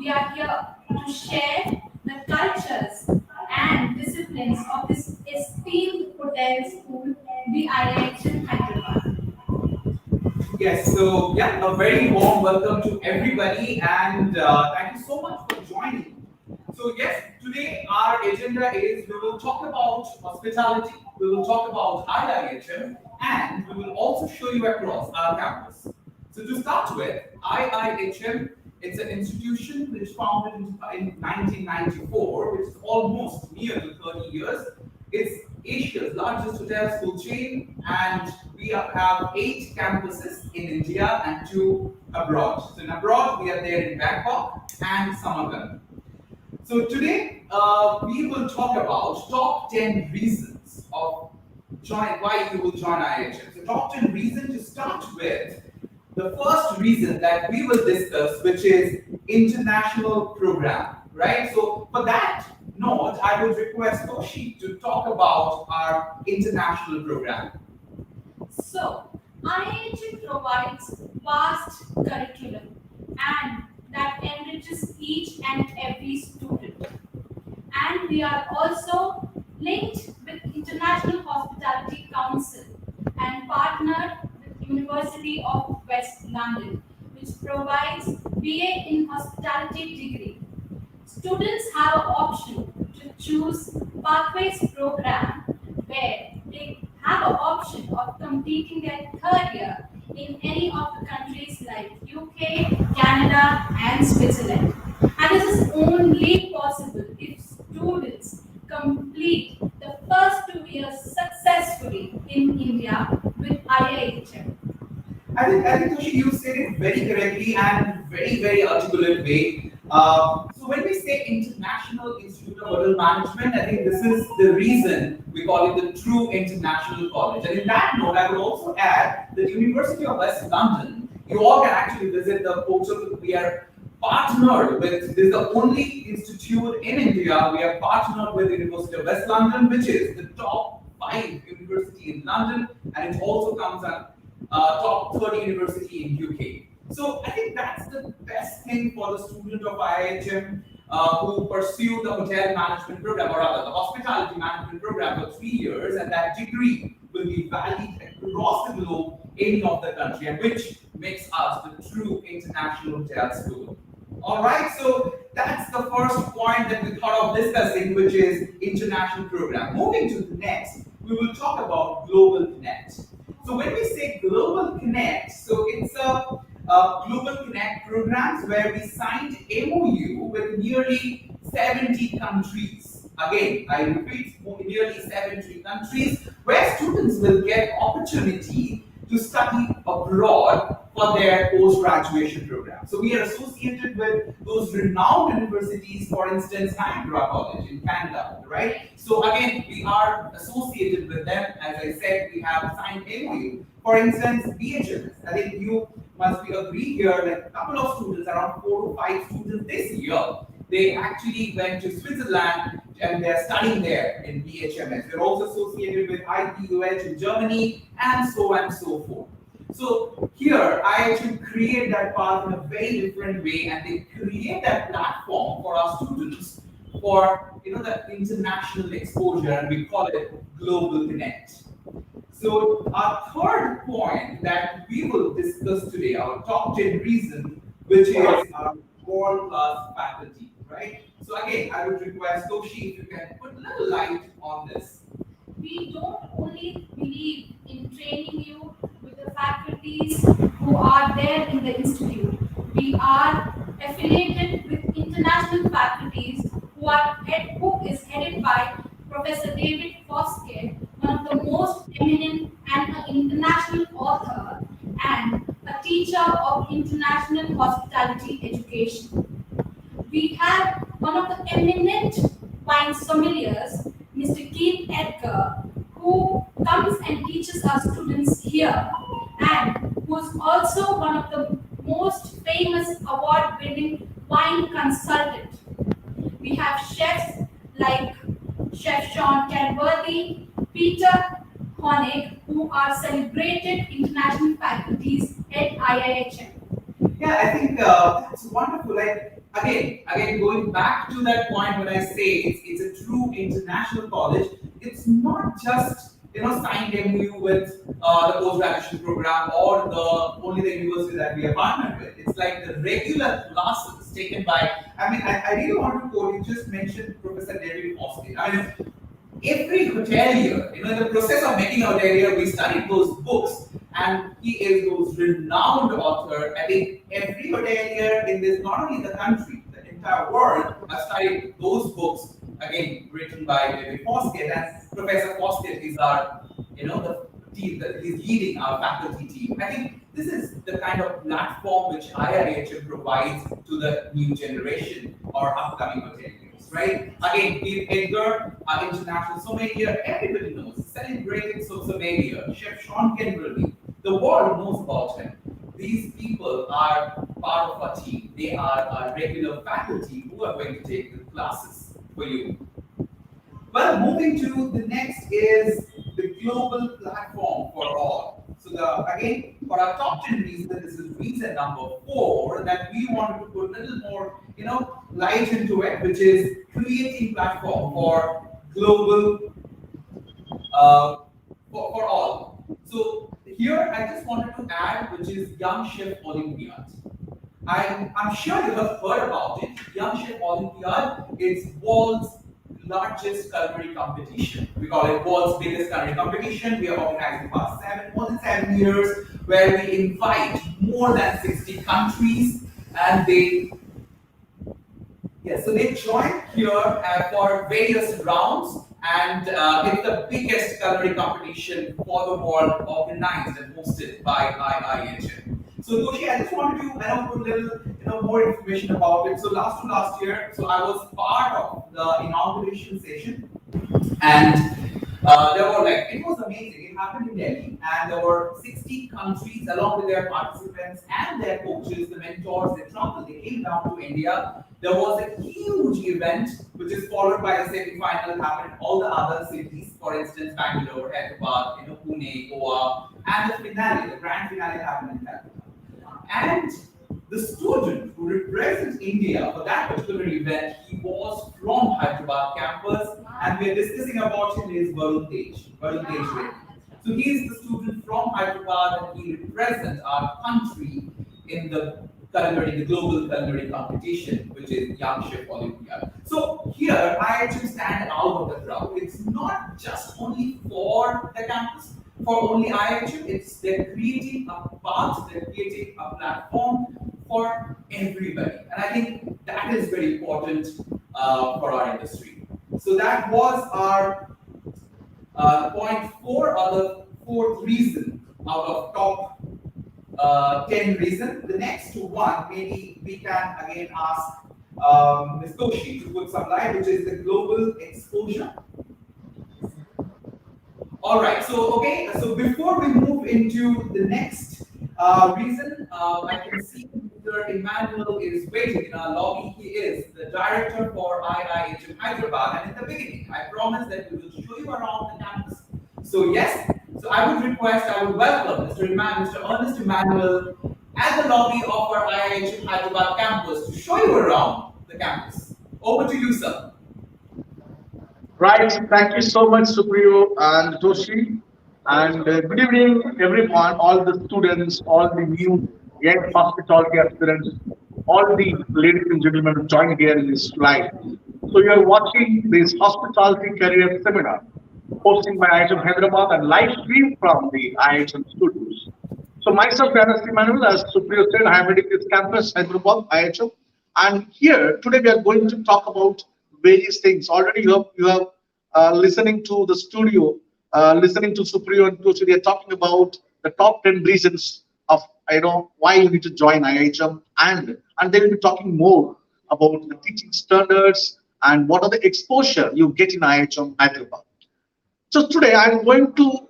we are here to share the cultures and disciplines of this esteemed hotel school, the IIHM Hyderabad. Yes, so yeah, a very warm welcome to everybody, and thank you so much for joining. So yes, today our agenda is we will talk about hospitality, we will talk about IIHM, and we will also show you across our campus. So to start with, IIHM, it's an institution which founded in 1994, which is almost near to 30 years. It's Asia's largest hotel school chain, and we have 8 campuses in India and 2 abroad. So in abroad, we are there in Bangkok and Samarkand. So today, we will talk about top 10 reasons of why you will join IIHM. So top 10 reasons to start with. The first reason that we will discuss, which is international program, right? So for that note, I would request Toshi to talk about our international program. So, IIHM provides vast curriculum and that enriches each and every student. And we are also linked with International Hospitality Council and partnered with University of West London, which provides BA in Hospitality degree. Students have an option to choose Pathways program where they have an option of completing their career in any of the countries like UK, Canada, and Switzerland. And this is only possible if students complete the first 2 years successfully in India with IIHM. I think Toshi, you said it very correctly and very articulate way. So when we say International Institute of Hotel Management, I think this is the reason we call it the true international college. And in that note, I would also add the University of West London. You all can actually visit the portal. We are partnered with. This is the only institute in India we are partnered with the University of West London, which is the top 5 university in London, and it also comes at top 30 university in UK. So I think that's the best thing for the student of IIHM who pursue the hotel management program, or rather the hospitality management program for 3 years, and that degree will be valid across the globe, any of the country, and which makes us the true international hotel school. All right, so that's the first point that we thought of discussing, which is international program. Moving to the next, we will talk about Global Connect. So when we say Global Connect, so it's a Global Connect programs where we signed MOU with nearly 70 countries. Again, I repeat, nearly 70 countries where students will get opportunity to study abroad for their post-graduation program. So we are associated with those renowned universities, for instance, Niagara College in Canada, right? So again, we are associated with them. As I said, we have signed MOU. For instance, BHMS. I think you must be agree here, like a couple of students, around 4 to 5 students this year, they actually went to Switzerland and they're studying there in BHMS. They're also associated with IIHM in Germany and so on and so forth. So here I actually create that path in a very different way, and they create that platform for our students for the international exposure, and we call it Global Connect. So our third point that we will discuss today, our top 10 reasons, which is our world-class faculty, right? So again, I would request Toshi if you can put a little light on this. We don't only believe in training you with the faculties who are there in the institute. We are affiliated with international faculties who is headed by Professor David Foskett, one of the most eminent and an international author and a teacher of international hospitality education. We have one of the eminent wine sommeliers, Mr. Keith Edgar, who comes and teaches our students here and who is also one of the most famous award-winning wine consultant. We have chefs like Chef Sean Kenworthy, Peter Honig, who are celebrated international faculties at IIHM. Yeah, I think that's wonderful. Like again, going back to that point when I say it's a true international college, it's not just signed MOU with the post graduation program or the only the university that we are partnered with. It's like the regular classes taken by. I mean, I really want to quote. You just mentioned Professor David Austin. I mean, every hotelier, in the process of making a hotelier, we studied those books, and he is those renowned author. I think every hotelier in this, not only the country, the entire world, has studied those books. Again, written by David Foskett, and Professor Foskett is our, the team that is leading our faculty team. I think this is the kind of platform which IIHM provides to the new generation or upcoming hoteliers, right? Again, Pete Edgar, our international sommelier, everybody knows, celebrated sommelier, Chef Sean Kimberly. The world knows about him. These people are part of our team. They are our regular faculty who are going to take the classes for you. Well, moving to the next is the global platform for all. So again, for our top 10 reasons, this is reason number 4 that we wanted to put a little more, light into it, which is creating platform for global for all. So here I just wanted to add, which is Young Chef Olympiad. I'm sure you have heard about it. Young Chef Olympiad is world's largest culinary competition. We call it world's biggest culinary competition. We are organizing for more than 7 years, where we invite more than 60 countries, and they join here for various rounds, and it's the biggest culinary competition for the world, organized and hosted by IIHM. So Toshi, I just wanted to put a little more information about it. So last year, so I was part of the inauguration session, and there were it was amazing. It happened in Delhi, and there were 60 countries along with their participants and their coaches, the mentors. They traveled. They came down to India. There was a huge event, which is followed by the semi-final. Happened in all the other cities, for instance, Bangalore, Hyderabad, Pune, Goa, and the finale, the grand finale, happened in Calcutta. And the student who represents India for that particular event, he was from Hyderabad campus, and we are discussing about him is Varun Tej. So he is the student from Hyderabad, and he represents our country in the global culinary competition, which is Young Chef Olympiad. So here, IIHM stand out of the crowd. It's not just only for the campus, for only IIHM. It's they're creating a path, they're creating a platform for everybody, and I think that is very important for our industry. So that was our point 4, or the 4th reason out of top 10 reasons. The next one, maybe we can again ask Ms. Toshi to put some light, which is the global exposure. All right. So So before we move into the next reason, I can see Mr. Emmanuel is waiting in our lobby. He is the director for IIHM Hyderabad, and in the beginning, I promised that we will show you around the campus. So yes. So I would welcome Mr. Ernest Emmanuel at the lobby of our IIHM Hyderabad campus to show you around the campus. Over to you, sir. Right. Thank you so much, Supriyo and Toshi. And good evening, everyone, all the students, all the new young hospitality aspirants, all the ladies and gentlemen who joined here in this live. So you are watching this hospitality career seminar hosted by IIHM Hyderabad and live stream from the IIHM studios. So myself, Ernest Emmanuel, as Supriyo said, I am heading this campus, Hyderabad, IIHM. And here, today we are going to talk about various things. Already you have listening to the studio, listening to Supriyo and Toshi, they are talking about the top 10 reasons of why you need to join IIHM, and they will be talking more about the teaching standards and what are the exposure you get in IIHM Hyderabad. So today I'm going to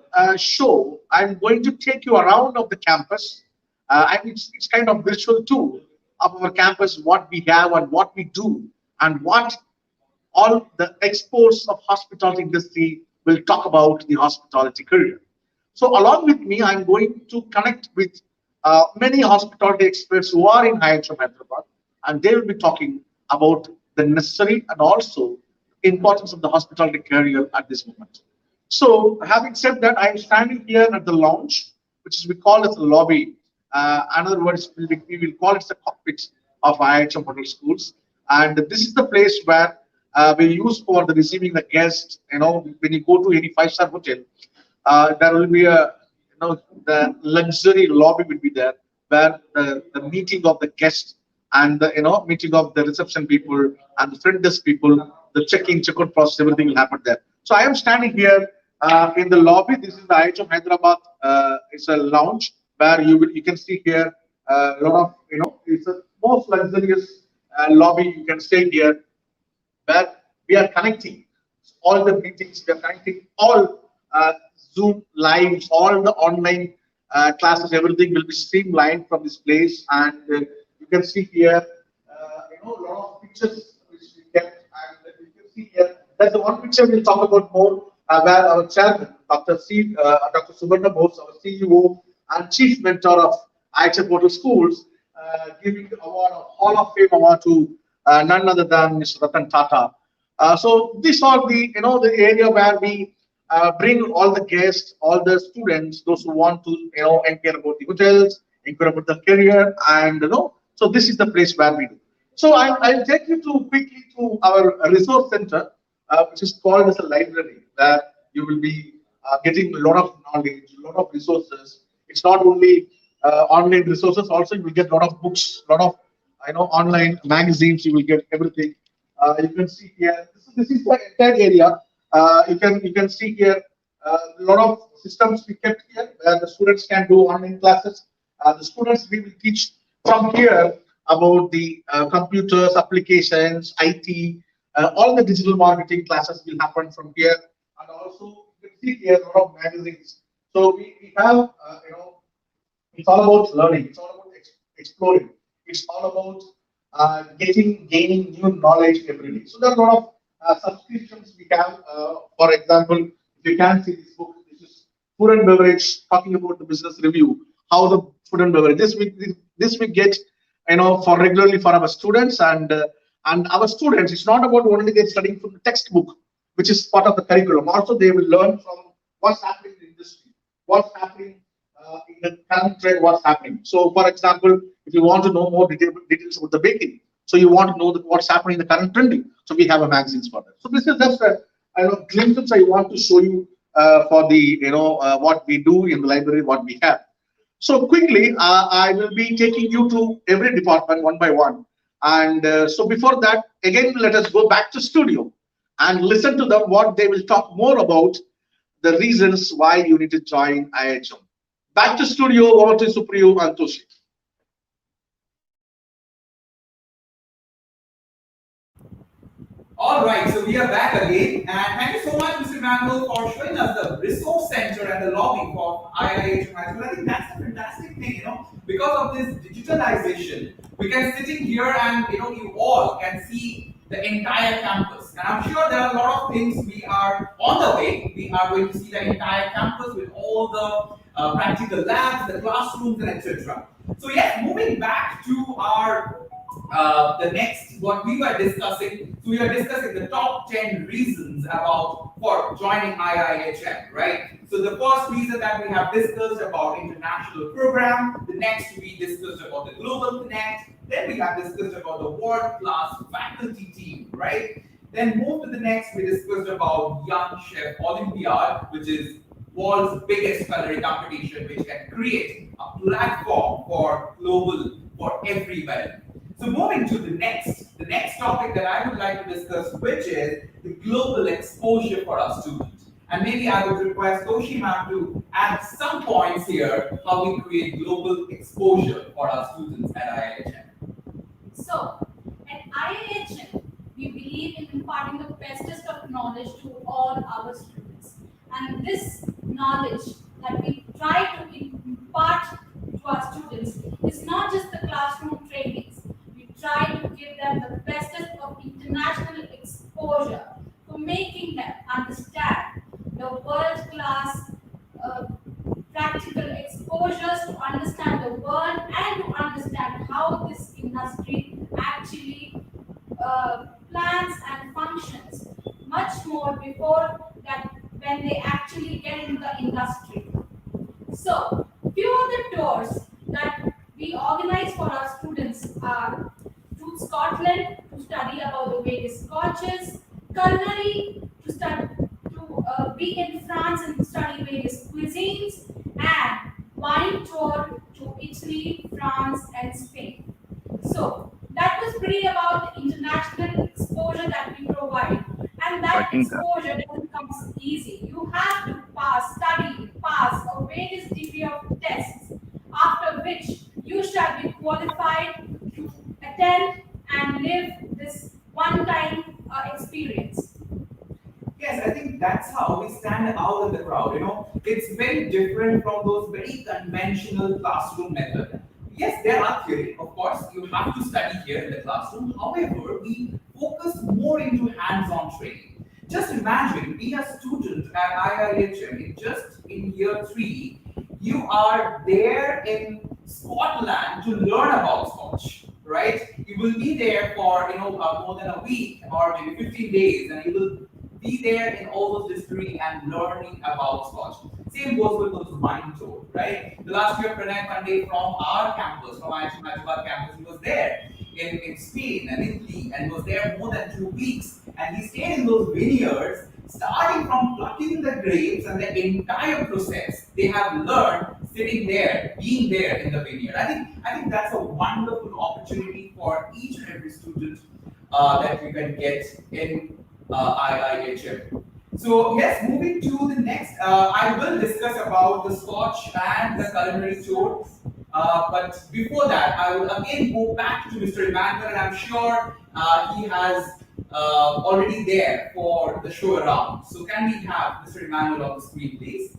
I'm going to take you around of the campus, and it's kind of virtual tour of our campus, what we have and what we do, and what all the exports of hospitality industry will talk about the hospitality career. So along with me, I'm going to connect with many hospitality experts who are in IIHM Hyderabad, and they will be talking about the necessary and also importance of the hospitality career at this moment. So, having said that, I am standing here at the lounge, which is we call as the lobby. In other words, we will call it the cockpit of IIHM hotel schools. And this is the place where we use for the receiving the guests. You know, when you go to any five-star hotel, there will be a, you know, the luxury lobby will be there where the meeting of the guests and the, you know, meeting of the reception people and the front desk people, the check-in, check-out process, everything will happen there. So I am standing here in the lobby. This is the IIHM Hyderabad. It's a lounge where you can see here a lot of, you know, it's a most luxurious lobby. You can stay here where we are connecting all the meetings, we are connecting all Zoom lives, all the online classes, everything will be streamlined from this place. And you can see here, you know, a lot of pictures which we kept, and you can see here. That's the one picture we'll talk about more, where our chairman, Dr. Subarna Bose, our CEO and chief mentor of IHF Portal Schools, giving the award of Hall of Fame award to none other than Mr. Ratan Tata. So these are the, you know, the area where we bring all the guests, all the students, those who want to, you know, inquire about the hotels, inquire about the career, and you know, so this is the place where we do. So I'll take you to quickly to our resource center, which is called as a library, where you will be getting a lot of knowledge, a lot of resources. It's not only online resources, also you will get a lot of books, a lot of, you know, online magazines. You will get everything. You can see here. This is the entire area. You can see here a lot of systems we kept here where the students can do online classes. The students we will teach from here about the computers, applications, IT, all the digital marketing classes will happen from here. And also you can see here a lot of magazines. So we have, you know, it's all about learning. It's all about exploring. It's all about gaining new knowledge every day. So there are a lot of subscriptions we have. For example, if you can see this book, this is food and beverage, talking about the business review, how the food and beverage. This we get, you know, for regularly for our students, and our students. It's not about only they're studying from the textbook, which is part of the curriculum. Also, they will learn from what's happening in the industry, what's happening in the current trend, what's happening. So, for example, if you want to know more details about the baking, so you want to know what's happening in the current trending. So we have a magazines for that. So this is just a, I know, glimpses I want to show you for the, you know, what we do in the library, what we have. So quickly, I will be taking you to every department one by one. And so before that, again, let us go back to studio and listen to them what they will talk more about the reasons why you need to join IIHM. Back to studio, over to Supriyo and Toshi. All right, so we are back again, and thank you so much, Mr. Manuel, for showing us the resource center and the lobby for IIHM. I think that's a fantastic thing, you know, because of this digitalization, we can sitting here and, you know, you all can see the entire campus. And I'm sure there are a lot of things we are on the way. We are going to see the entire campus with all the practical labs, the classrooms, and etc. So yes, moving back to our the next what we were discussing. So we are discussing the top 10 reasons about for joining IIHM, right? So the first reason that we have discussed about international program, the next we discussed about the global connect, then we have discussed about the world-class faculty team, right? Then move to the next, we discussed about Young Chef Olympiad, which is world's biggest culinary competition, which can create a platform for global for everybody. So moving to the next topic that I would like to discuss, which is the global exposure for our students. And maybe I would request Toshi ma'am to add some points here how we create global exposure for our students at IIHM. So, at IIHM, we believe in imparting the bestest of knowledge to all our students. And this knowledge that we try to impart to our students is not just the classroom trainings. We try to give them the bestest of international exposure for making them understand the world-class practical exposures to understand the world and to understand how this industry actually before that when they actually get into the industry. So, few of the tours that we organize for our students are to Scotland to study about the various scotches, culinary to study to be in France and to study various cuisines, and wine tour to Italy, France, and Spain. So that was pretty about the international exposure that we provide. And that exposure doesn't come easy. You have to pass a various degree of tests, after which you shall be qualified to attend and live this one-time experience. Yes, I think that's how we stand out in the crowd. It's very different from those very conventional classroom method. Yes, there are theory, of course. You have to study here in the classroom. However, we focus more into hands-on training. Just imagine being a student at IIHM, just in year three, you are there in Scotland to learn about Scotch, right? You will be there for more than a week or maybe 15 days, and you will be there in all those distillery and learning about Scotch. Same goes with those wine tour, right? The last year, Pranay Pandey from our campus, from IIHM Hyderabad campus, he was there in Spain and Italy, and was there more than 2 weeks. And he stayed in those vineyards, starting from plucking the grapes and the entire process they have learned sitting there, being there in the vineyard. I think that's a wonderful opportunity for each and every student that you can get in IIHM. So yes, moving to the next, I will discuss about the Scotch and the culinary tour. But before that, I will again go back to Mr. Emmanuel, and I'm sure he has already there for the show around. So can we have Mr. Emmanuel on the screen, please?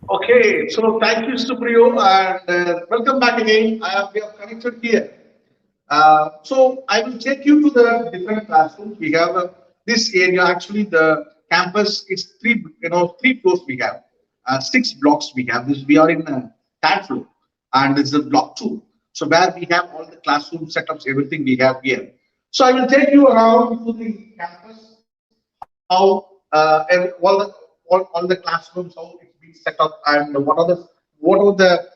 Okay, so thank you, Supriyo, and welcome back again. We are connected here. So I will take you to the different classrooms. We have this area. Actually, the campus is three floors. We have 6 blocks. We have this. We are in third floor, and this is block 2. So where we have all the classroom setups, everything we have here. So I will take you around to the campus, how and all the classrooms, how it's been set up, and what are the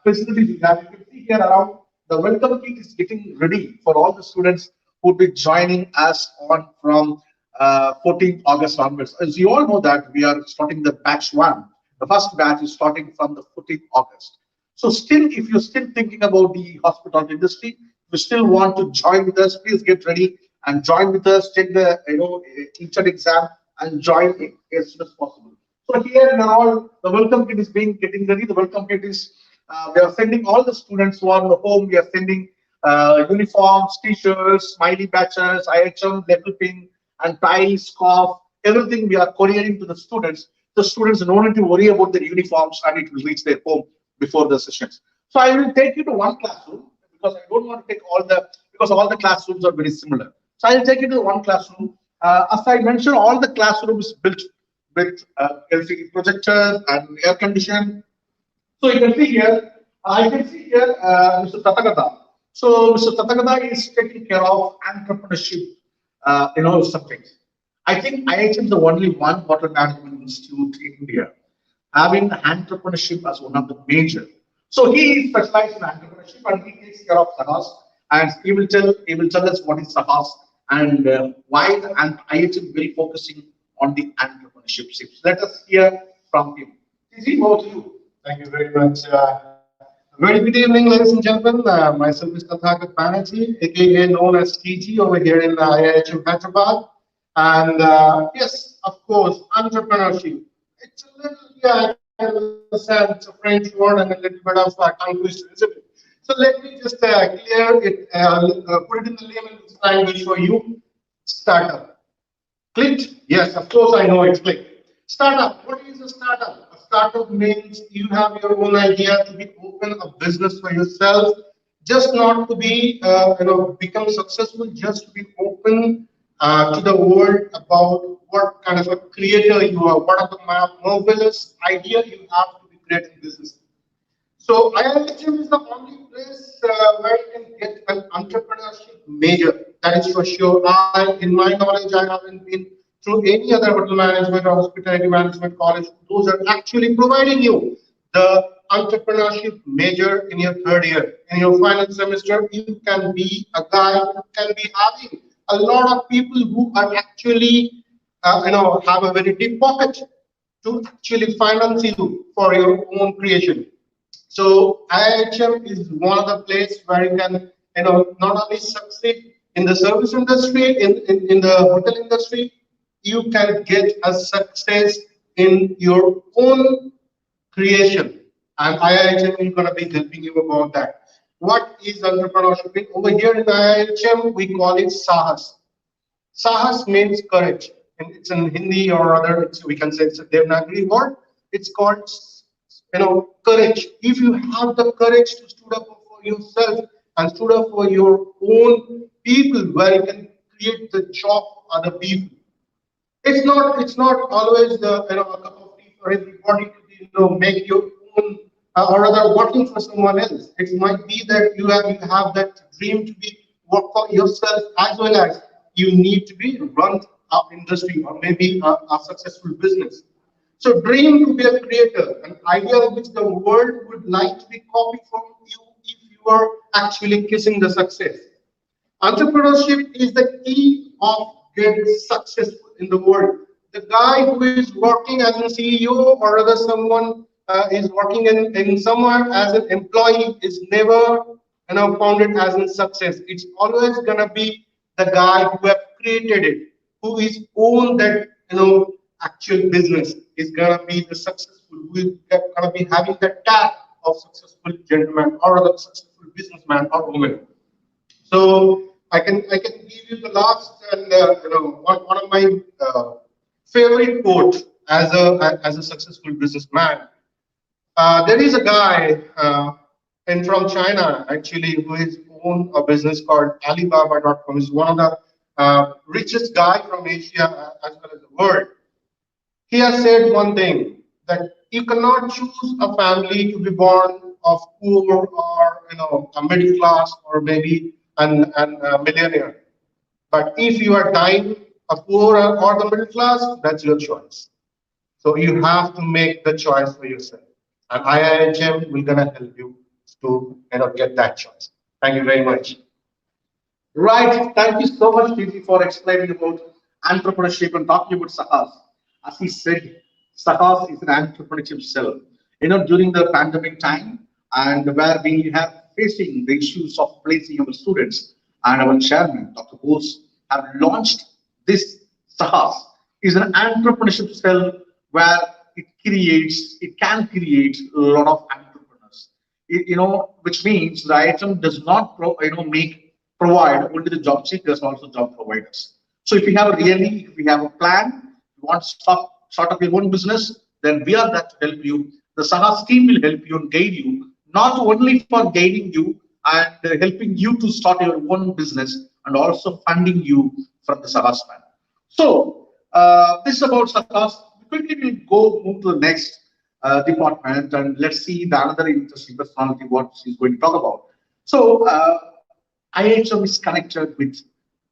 facilities we have. You can see here around the welcome kit is getting ready for all the students who will be joining us on from 14th August onwards. As you all know that we are starting the batch 1. The first batch is starting from the 14th August. So still, if you're still thinking about the hospitality industry, if you still want to join with us, please get ready and join with us. Take the teacher exam and join it as soon as possible. So here now the welcome kit is getting ready. The welcome kit is we are sending all the students who are home. We are sending uniforms, t-shirts, smiley badges, IHM, level pin, and tie, scarf, everything we are couriering to the students. The students don't need to worry about their uniforms, and it will reach their home before the sessions. So I will take you to one classroom because I don't want to take because all the classrooms are very similar. So I will take you to one classroom. As I mentioned, all the classrooms built with LCD projectors and air conditioning. So you can see here, Mr. Tatagata. So Mr. Tatagata is taking care of entrepreneurship, subjects. I think IIHM is the only one hotel management institute in India having entrepreneurship as one of the major. So he is specialized in entrepreneurship, and he takes care of Sahas, and he will tell us what is Sahas and why and IIHM is very focusing on the entrepreneurship. Let us hear from him. Is he over to you? Thank you very much. Very good evening, ladies and gentlemen. Myself is Tathagat Banerjee, aka known as TG over here in IIHM Hyderabad. And yes, of course, entrepreneurship. It's a little, yeah, I can understand it's a French word and a little bit of tongue twister, isn't it? So let me just clear it, put it in the layman's language for you. Startup. Clicked? Yes, of course I know it's clicked. Startup. What is a startup? A startup means you have your own idea to be open a business for yourself, just not to be become successful, just to be open to the world about what kind of a creator you are, what are the marvelous idea you have to be creating business. So IIHM is the only place where you can get an entrepreneurship major. That is for sure. In my knowledge, I haven't been through any other hotel management or hospitality management college. Those are actually providing you the entrepreneurship major in your third year. In your final semester, you can be a guy who can be having a lot of people who are actually, have a very deep pocket to actually finance you for your own creation. So IIHM is one of the place where you can, not only succeed in the service industry, in the hotel industry, you can get a success in your own creation. And IIHM is going to be helping you about that. What is entrepreneurship? Over here in IIHM, we call it Sahas. Sahas means courage. And it's in Hindi or other, we can say it's a Devanagari word. It's called, courage. If you have the courage to stood up for yourself and stood up for your own people, where you can create the job for other people. It's not always the a cup of tea for everybody to be, make your own or rather working for someone else. It might be that you have that dream to be work for yourself, as well as you need to be run an industry or maybe a successful business. So dream to be a creator, an idea which the world would like to be copied from you if you are actually kissing the success. Entrepreneurship is the key of getting successful in the world. The guy who is working as a CEO or rather someone is working in somewhere as an employee is never founded as a success. It's always gonna be the guy who have created it, who is own that actual business is gonna be the successful, who is gonna be having the tag of successful gentleman or other successful businessman or woman. So I can give you the last and one of my favorite quote as a successful businessman. There is a guy in from China actually who is own a business called Alibaba.com. He's one of the richest guy from Asia as well as the world. He has said one thing that you cannot choose a family to be born of poor or a middle class or maybe an a millionaire. But if you are dying a poor or the middle class, that's your choice. So you have to make the choice for yourself. And IIHM will gonna help you to get that choice. Thank you very much. Right. Thank you so much, Titi, for explaining about entrepreneurship and talking about Sahas. As he said, Sahas is an entrepreneurship cell. During the pandemic time, and where we have facing the issues of placing our students, and our chairman, Dr. Bose, have launched this Sahas. Is an entrepreneurship cell where it can create a lot of entrepreneurs. Which means the item does not provide only the job seekers, also job providers. So if we have a plan, you want to start up your own business, then we are there to help you. The Sahas team will help you and guide you, not only for guiding you and helping you to start your own business, and also funding you from the Sahas plan. So this is about Sahas. Quickly we'll move to the next department, and let's see the another interesting personality what she's going to talk about. So IIHM is connected with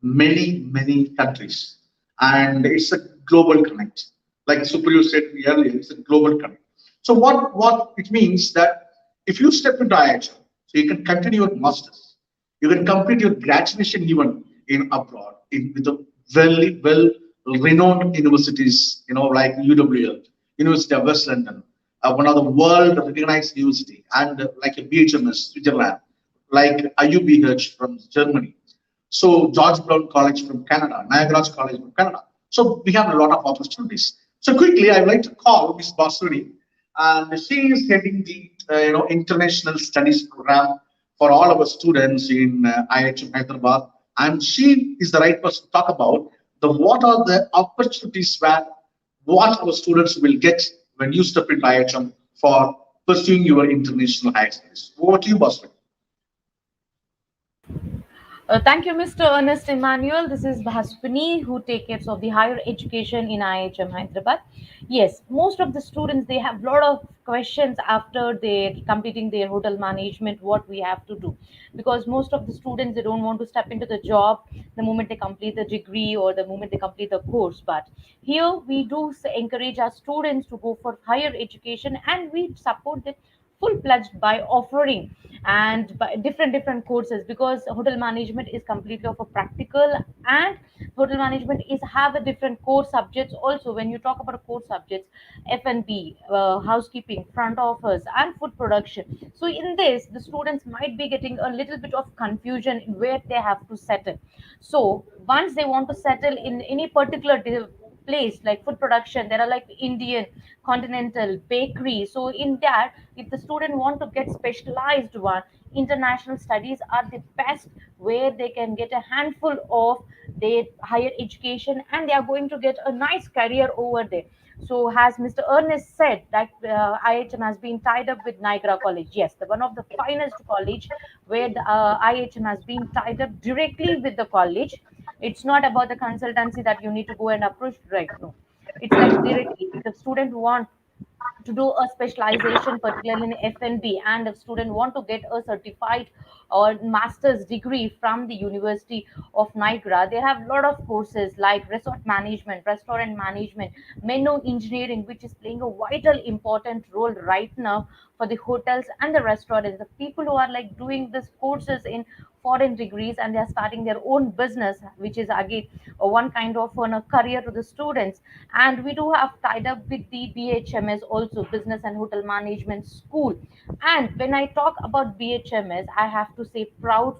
many countries, and it's a global connect. Like Supriyo said earlier, it's a global connect. So what it means that if you step into IIHM, so you can continue your masters, you can complete your graduation even in abroad with a very well renowned universities, like UWL, University of West London, one of the world recognized university, and like a BHMS, Switzerland, like IUBH from Germany. So George Brown College from Canada, Niagara College from Canada. So we have a lot of opportunities. So quickly, I'd like to call Ms. Basuri, and she is heading the international studies program for all our students in IIHM Hyderabad, and she is the right person to talk about what are the opportunities where what our students will get when you step into IIHM for pursuing your international higher studies. Over to you, Basuri. Thank you, Mr. Ernest Emmanuel. This is Bhaspani, who take care of the higher education in IIHM Hyderabad. Yes, most of the students they have a lot of questions after they completing their hotel management. What we have to do, because most of the students they don't want to step into the job the moment they complete the degree or the moment they complete the course. But here we do encourage our students to go for higher education, and we support them full fledged by offering and by different courses, because hotel management is completely of a practical, and hotel management is have a different core subjects also. When you talk about core subjects, F&B, housekeeping, front office, and food production, so in this the students might be getting a little bit of confusion in where they have to settle. So once they want to settle in any particular place like food production, there are like Indian, continental, bakery. So in that, if the student want to get specialized one, international studies are the best where they can get a handful of their higher education, and they are going to get a nice career over there. So as Mr. Ernest said, that IHM has been tied up with Niagara College. Yes, the one of the finest college where the IHM has been tied up directly with the college. It's not about the consultancy that you need to go and approach, right? No, it's like directly. If the student want to do a specialization particularly in F&B, and if student want to get a certified or master's degree from the University of Niagara, they have a lot of courses like resort management, restaurant management, menu engineering, which is playing a vital important role right now for the hotels and the restaurants. The people who are like doing these courses in foreign degrees, and they are starting their own business, which is again one kind of a career to the students. And we do have tied up with the BHMS also, Business and Hotel Management School. And when I talk about BHMS, I have to say proud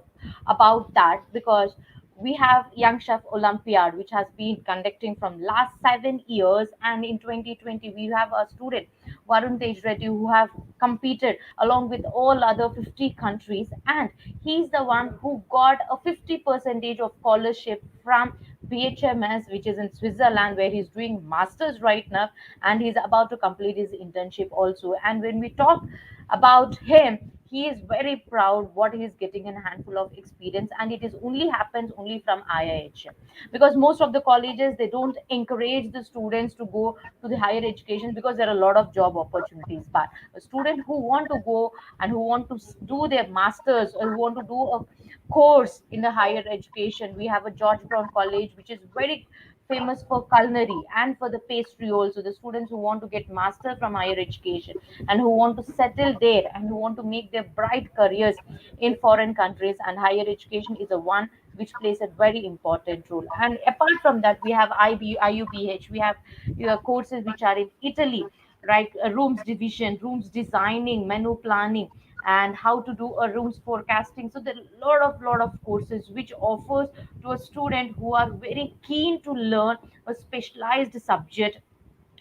about that, because we have Young Chef Olympiad, which has been conducting from last 7 years, and in 2020 we have a student Varun Tej Reddy who have competed along with all other 50 countries, and he's the one who got a 50 percentage of scholarship from BHMS, which is in Switzerland, where he's doing masters right now, and he's about to complete his internship also. And when we talk about him, he is very proud what he is getting in a handful of experience, and it is only happens only from IIHM, because most of the colleges they don't encourage the students to go to the higher education because there are a lot of job opportunities. But a student who want to go and who want to do their masters, or who want to do a course in the higher education, we have a George Brown College, which is very famous for culinary and for the pastry also. The students who want to get master from higher education and who want to settle there and who want to make their bright careers in foreign countries, and higher education is a one which plays a very important role. And apart from that, we have IUBH, we have courses which are in Italy, right? Rooms division, rooms designing, menu planning, and how to do a rooms forecasting. So there are a lot of courses which offers to a student who are very keen to learn a specialized subject.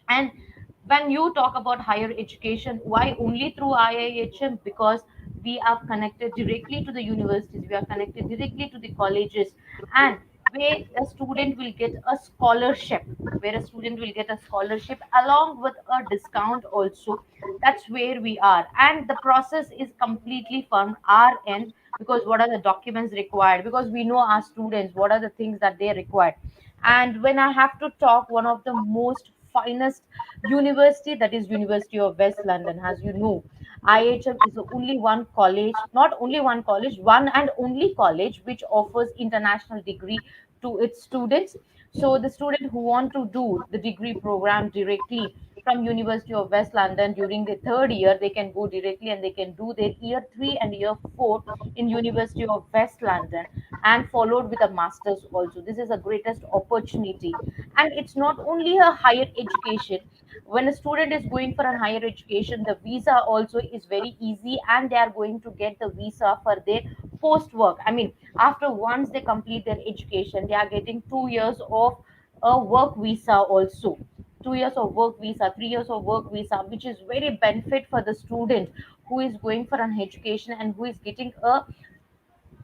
And when you talk about higher education, why only through IIHM? Because we are connected directly to the universities, we are connected directly to the colleges, and where a student will get a scholarship, where a student will get a scholarship along with a discount also. That's where we are, and the process is completely from our end, because what are the documents required, because we know our students what are the things that they require. And when I have to talk one of the most finest university, that is University of West London, as you know, IHM is the only one college, not only one college, one and only college which offers international degree to its students. So the student who want to do the degree program directly from University of West London during the third year, they can go directly and they can do their year 3 and year 4 in University of West London, and followed with a master's also. This is the greatest opportunity. And it's not only a higher education. When a student is going for a higher education, the visa also is very easy, and they are going to get the visa for their post work. I mean, after once they complete their education, they are getting 2 years of a work visa also. 2 years of work visa, 3 years of work visa, which is very benefit for the student who is going for an education and who is getting a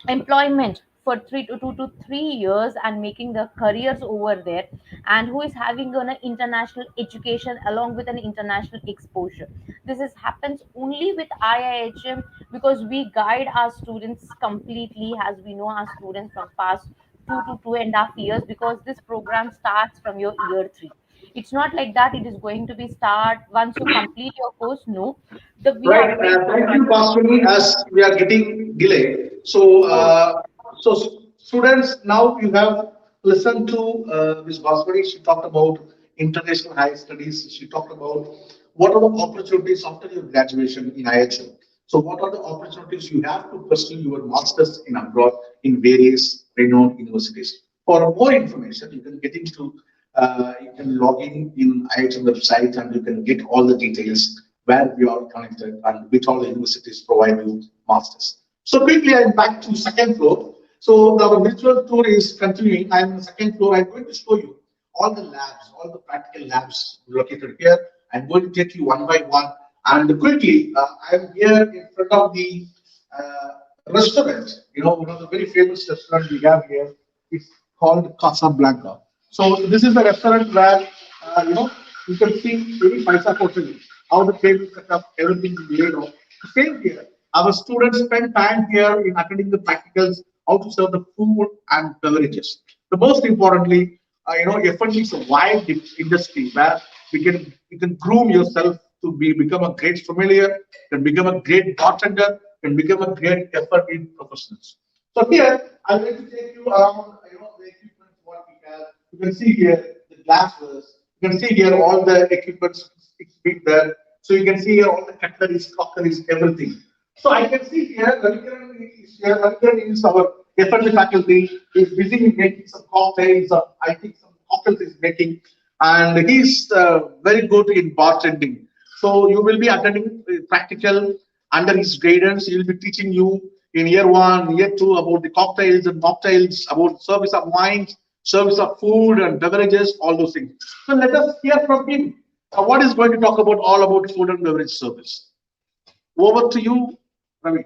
employment for 2 to 3 years and making their careers over there, and who is having an international education along with an international exposure. This is happens only with IIHM, because we guide our students completely, as we know our students from past 2 to 2.5 years, because this program starts from your year 3. It's not like that it is going to be start once you complete your course. No, the we Right. have built a Thank you, structure. Bhaskari. As we are getting delay, so Oh, students, now you have listened to Ms. Bhaskari. She talked about international higher studies. She talked about what are the opportunities after your graduation in IHM. So, what are the opportunities you have to pursue your masters in abroad in various renowned universities? For more information, you can get into you can log in IIHM website and you can get all the details where we are connected and which all the universities provide you masters. So quickly, I'm back to second floor. So our virtual tour is continuing. I'm on the second floor. I'm going to show you all the labs, all the practical labs located here. I'm going to take you one by one. And quickly, I'm here in front of the uh, restaurant. You know, one of the very famous restaurants we have here. It's called Casablanca. So this is the restaurant where you can see very five-star hotel, how the table set up, everything is laid out. Same here. Our students spend time here in attending the practicals, how to serve the food and beverages. The most importantly, F&B is a wide industry where you can groom yourself to become a great familiar, can become a great bartender, can become a great F&B professionals. So here, I'm going to take you around, the equipment what we have. You can see here the glasswares. You can see here all the equipments it's been there. So you can see here all the cutleries, crockeries, everything. So I can see here Ravikiran is here. Ravikiran is our F&B faculty. He's busy in making some cocktails. I think some cocktails he's making, and he's very good in bartending. So you will be attending practical under his guidance. He will be teaching you in year 1, year 2 about the cocktails and mocktails, about service of wines, service of food and beverages, all those things. So let us hear from him. What is going to talk about all about food and beverage service? Over to you, Ravi.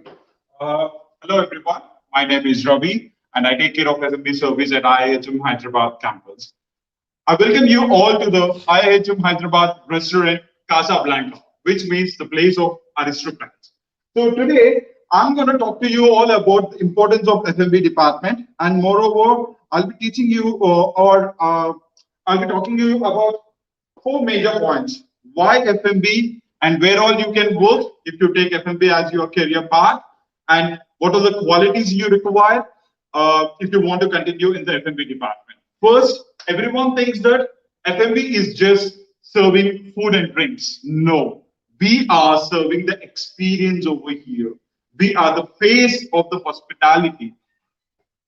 Uh, Hello everyone. My name is Ravi and I take care of SMB service at IIHM Hyderabad campus. I welcome you all to the IIHM Hyderabad restaurant Casablanca, which means the place of aristocrats. So today I'm going to talk to you all about the importance of SMB department, and moreover I'll be teaching you I'll be talking to you about four major points. Why FMB and where all you can work if you take FMB as your career path, and what are the qualities you require if you want to continue in the FMB department. First, everyone thinks that FMB is just serving food and drinks. No, we are serving the experience over here. We are the face of the hospitality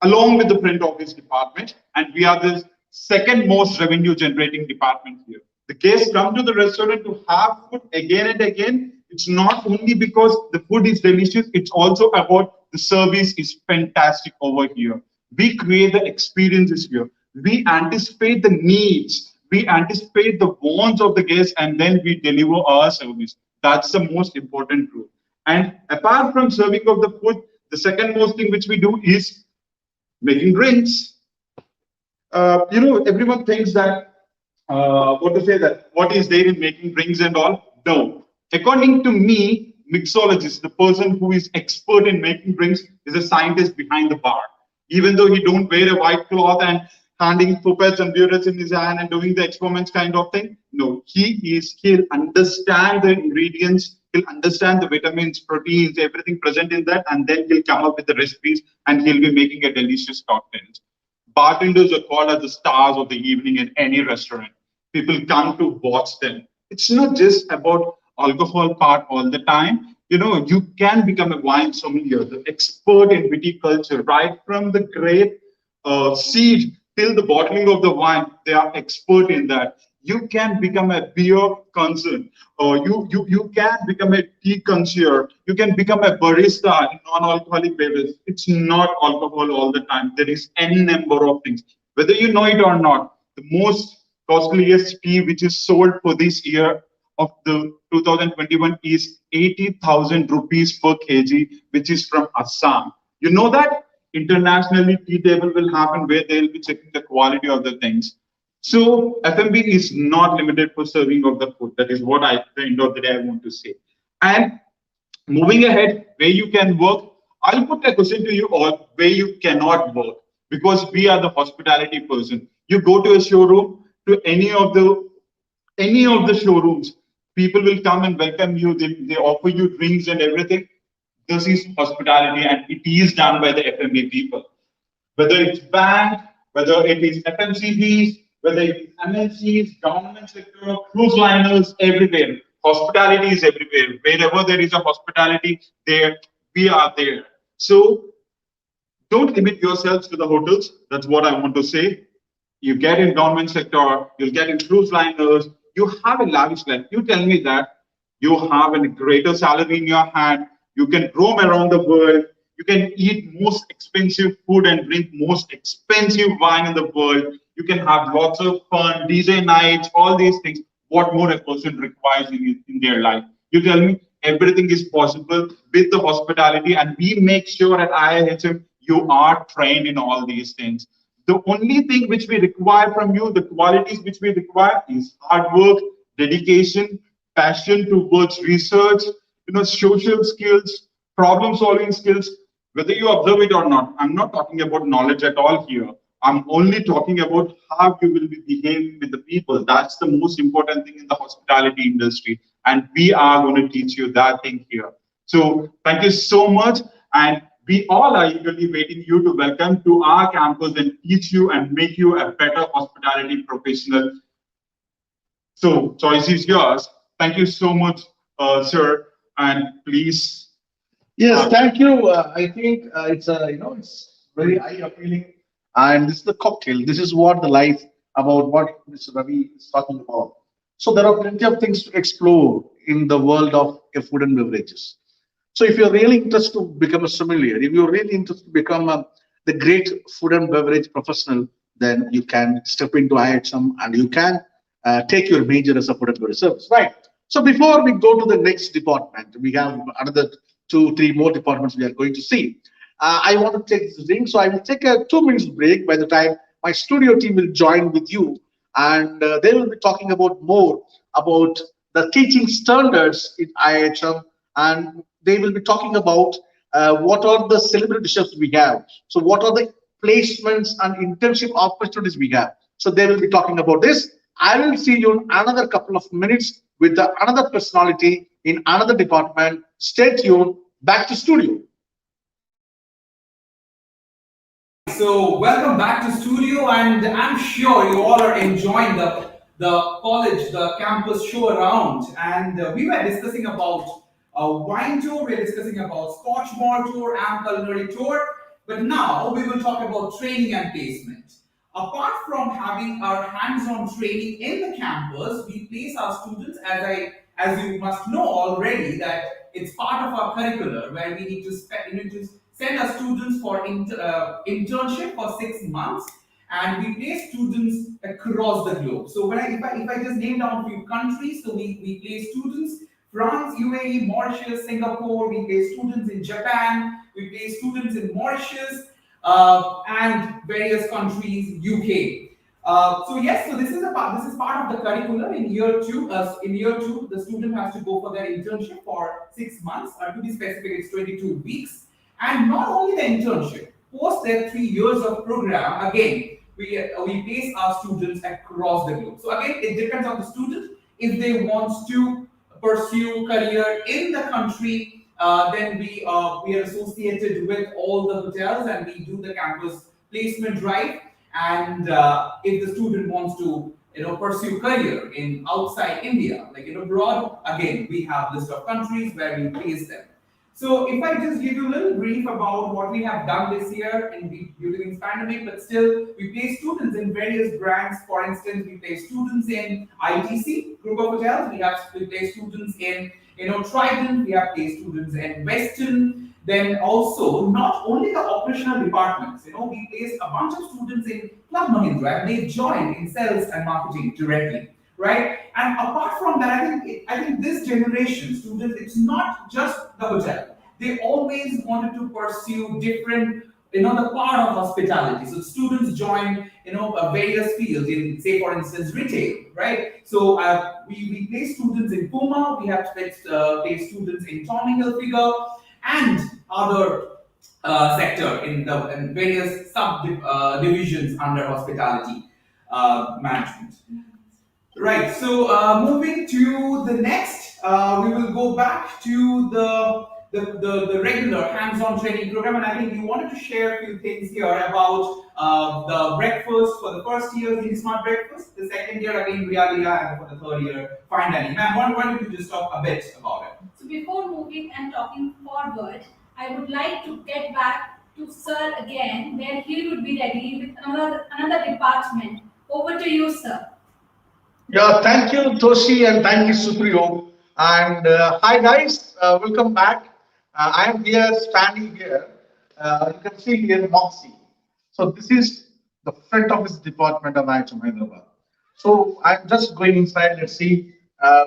along with the front office department, and we are the second most revenue generating department here. The guests come to the restaurant to have food again and again. It's not only because the food is delicious, it's also about the service is fantastic over here. We create the experiences here. We anticipate the needs, we anticipate the wants of the guests, and then we deliver our service. That's the most important rule. And apart from serving of the food, the second most thing which we do is making drinks. Everyone thinks that what to say that what is there in making drinks and all. No, according to me, mixologist, the person who is expert in making drinks, is a scientist behind the bar. Even though he don't wear a white cloth and handing puppets and burettes in his hand and doing the experiments kind of thing, no, he'll understand the ingredients, he'll understand the vitamins, proteins, everything present in that, and then he'll come up with the recipes and he'll be making a delicious cocktail. Bartenders are called as the stars of the evening in any restaurant. People come to watch them. It's not just about alcohol part all the time. You can become a wine sommelier, the expert in viticulture, right from the grape seed till the bottling of the wine. They are expert in that. You can become a beer connoisseur, or you can become a tea connoisseur. You can become a barista in non-alcoholic beverages. It's not alcohol all the time. There is any number of things. Whether you know it or not, the most costliest tea which is sold for this year of the 2021 is 80,000 rupees per kg, which is from Assam. You know that? Internationally, tea table will happen where they'll be checking the quality of the things. So F&B is not limited for serving of the food. That is what I, at the end of the day, I want to say. And moving ahead, where you can work, I'll put a question to you all where you cannot work because we are the hospitality person. You go to a showroom, to any of the showrooms, people will come and welcome you. They offer you drinks and everything. This is hospitality, and it is done by the FME people. Whether it's bank, whether it is FMCGs, whether it is MNCs, government sector, cruise liners, everywhere. Hospitality is everywhere. Wherever there is a hospitality, there we are there. So don't limit yourselves to the hotels. That's what I want to say. You get in government sector, you'll get in cruise liners, you have a lavish life. You tell me that you have a greater salary in your hand, you can roam around the world, you can eat most expensive food and drink most expensive wine in the world, you can have lots of fun, DJ nights, all these things. What more a person requires in their life? You tell me everything is possible with the hospitality, and we make sure at IIHM you are trained in all these things. The only thing which we require from you, the qualities which we require is hard work, dedication, passion towards research, social skills, problem solving skills, whether you observe it or not. I'm not talking about knowledge at all here. I'm only talking about how you will be behaving with the people. That's the most important thing in the hospitality industry. And we are going to teach you that thing here. So thank you so much. And we all are eagerly waiting you to welcome to our campus and teach you and make you a better hospitality professional. So choice is yours. Thank you so much, sir. And please. Yes, thank you. I think it's very eye appealing, and this is the cocktail. This is what the life about what Mr. Ravi is talking about. So there are plenty of things to explore in the world of food and beverages. So if you're really interested to become a sommelier, if you're really interested to become the great food and beverage professional, then you can step into IHM and you can take your major as a food and beverage service. Right. So before we go to the next department, we have another two, three more departments we are going to see. I want to take this ring, so I will take a 2 minutes break by the time my studio team will join with you, and they will be talking about more about the teaching standards in IHM, and they will be talking about what are the celebrity chefs we have. So what are the placements and internship opportunities we have. So they will be talking about this. I will see you in another couple of minutes with another personality in another department. Stay tuned. Back to studio. So welcome back to studio, and I'm sure you all are enjoying the college, the campus show around. And we were discussing about wine tour, we are discussing about Scotch malt tour and culinary tour. But now we will talk about training and placement. Apart from having our hands-on training in the campus, we place our students, as you must know already, that it's part of our curriculum where we need to send our students for internship for 6 months, and we place students across the globe. So if I just name down a few countries, so we place students France, UAE, Mauritius, Singapore. We place students in Japan. We place students in Mauritius and various countries, UK. So yes, so this is part of the curriculum in year two. In year two, the student has to go for their internship for 6 months. To be specific, it's 22 weeks. And not only the internship, post their 3 years of program, again, we place our students across the globe. So again, it depends on the student. If they want to pursue career in the country, then we are associated with all the hotels and we do the campus placement drive. And if the student wants to pursue career in outside India, like abroad, again we have list of countries where we place them. So if I just give you a little brief about what we have done this year during this pandemic, but still we place students in various brands. For instance, we place students in ITC group of hotels. We place students in Trident. We have placed students in Westin. Then also not only the operational departments. We placed a bunch of students in Club Mahindra, and they joined in sales and marketing directly. Right, and apart from that, I think this generation students, it's not just the hotel. They always wanted to pursue different the part of hospitality. So students join various fields in, say for instance, retail, right? So we place students in Puma, we have place students in Tommy Hilfiger and other sector in various sub divisions under hospitality management. Right. So moving to the next, we will go back to the regular hands-on training program, and I think you wanted to share a few things here about the breakfast for the first year, the smart breakfast, the second year again Realia, and for the third year fine dining. Ma'am, why don't you just talk a bit about it? So before moving and talking forward, I would like to get back to Sir again, where he would be ready with another department. Over to you, sir. Yeah, thank you, Toshi, and thank you, Supriyo. And hi, guys, welcome back. I am here, standing here. You can see here Moxie. So this is the front office department of IIHM Hyderabad. So I'm just going inside. Let's see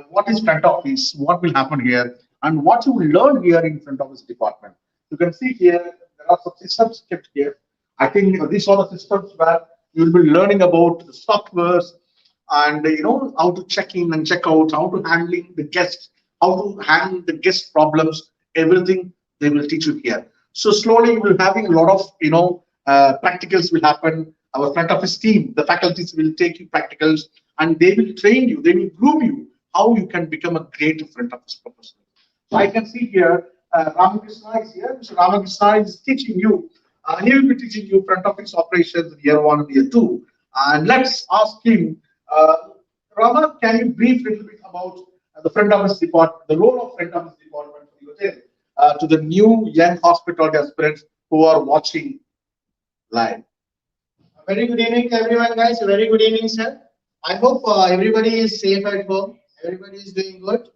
what is front office, what will happen here, and what you will learn here in front office department. You can see here there are some systems kept here. I think these are the systems where you will be learning about the softwares and how to check in and check out, how to handling the guests, how to handle the guest problems, everything they will teach you here. So slowly we'll having a lot of practicals will happen. Our front office team, the faculties will take you practicals and they will train you, they will groom you how you can become a great front office professional. So I can see here Ramakrishna is here. Mr. Ramakrishna is teaching you. He will be teaching you front office operations in year one and year two. And let's ask him, uh, Rama, can you brief a little bit about the front office department, the role of front office department for the hotel to the new young hospitality aspirants who are watching live? Very good evening, everyone, guys. Very good evening, sir. I hope everybody is safe at home. Everybody is doing good.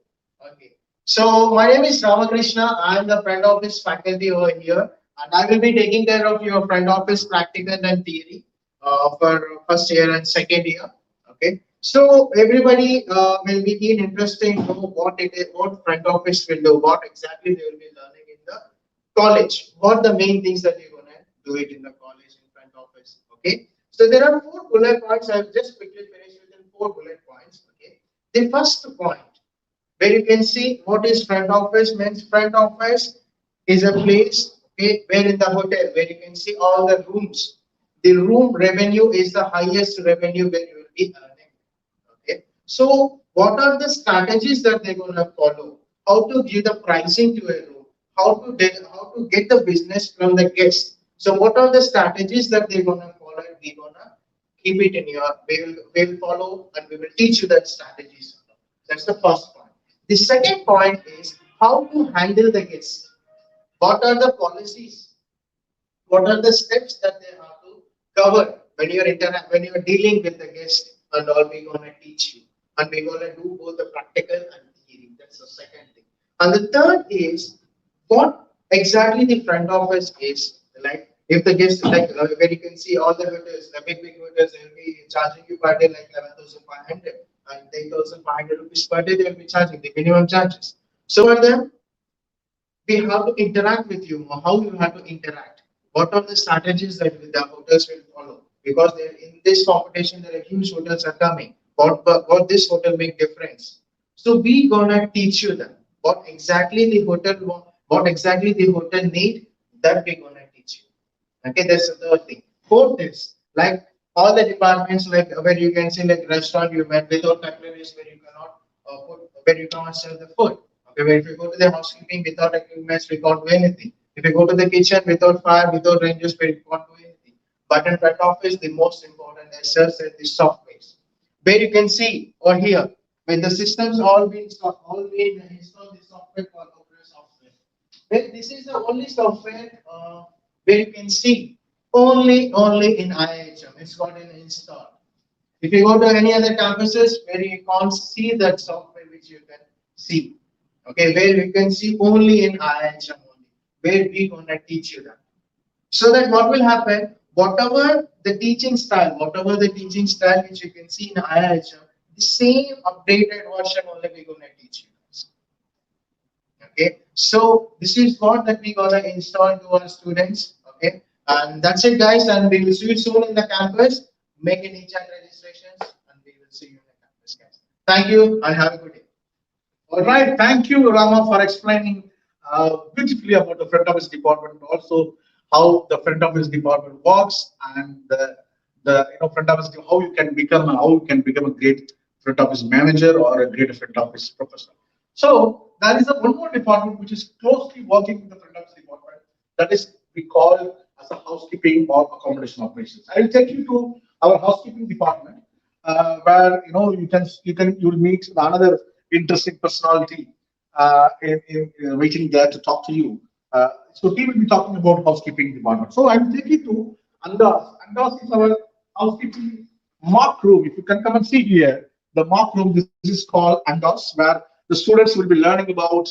Okay. So my name is Ramakrishna. I am the front office faculty over here, and I will be taking care of your front office practical and theory for first year and second year. Okay. So everybody will be keen interested in know what it is, what front office will do, what exactly they will be learning in the college, what the main things that you're gonna do it in the college in front office. Okay. So there are four bullet points. I'll just quickly finish within four bullet points. Okay. The first point where you can see what is front office means. Front office is a place, okay, where in the hotel where you can see all the rooms. The room revenue is the highest revenue where you will be earning. Okay. So what are the strategies that they're gonna follow? How to give the pricing to a room? How to get the business from the guests? So what are the strategies that they're gonna follow? And we're gonna keep it in your. We will follow and we will teach you that strategies. That's the first point. The second point is how to handle the guests. What are the policies? What are the steps that they have to cover when when you're dealing with the guest, and all we're gonna teach you, and we're gonna do both the practical and theory. That's the second thing. And the third is what exactly the front office is like. If the guest like where you can see all the hotels, the big hotels, they'll be charging you per day like 11,500 and 10,500 rupees per day. They'll be charging the minimum charges. So for them, we have to interact with you, how you have to interact. What are the strategies that the hotels will follow? Because in this competition, there are huge hotels are coming. What this hotel make difference? So we gonna teach you that what exactly the hotel what exactly the hotel need, that we gonna teach you. Okay, that's the third thing. Fourth is like all the departments like where you can see like restaurant you met without cutleries where you cannot where you cannot serve the food. Okay, where if you go to the housekeeping without equipment, we can't do anything. If you go to the kitchen without fire, without ranges, we can't do anything. But in front office, the most important, as sir said, the softwares. Where you can see or here, when the systems all been installed, the software called Opera software. Well, this is the only software where you can see only in IIHM. It's got an install. If you go to any other campuses where you can't see that software which you can see, okay, where you can see only in IIHM only, where we gonna teach you that. So that what will happen, whatever the teaching style which you can see in IIHM, the same updated version only we gonna teach you guys. Okay, so this is what that we gonna install to our students. Okay, And that's it, guys. And we will see you soon in the campus. Make any chat registrations, and we will see you in the campus, guys. Thank you, and have a good day. All right, thank you, Rama, for explaining beautifully about the front office department, and also how the front office department works, and front office, how you can become a great front office manager or a great front office professional. So there is one more department which is closely working with the front office department. That is we call as a housekeeping or accommodation operations. I will take you to our housekeeping department, where you'll meet another interesting personality waiting there to talk to you. So he will be talking about housekeeping department. So I will take you to Andas. Andas is our housekeeping mock room. If you can come and see here, the mock room. This is called Andas, where the students will be learning about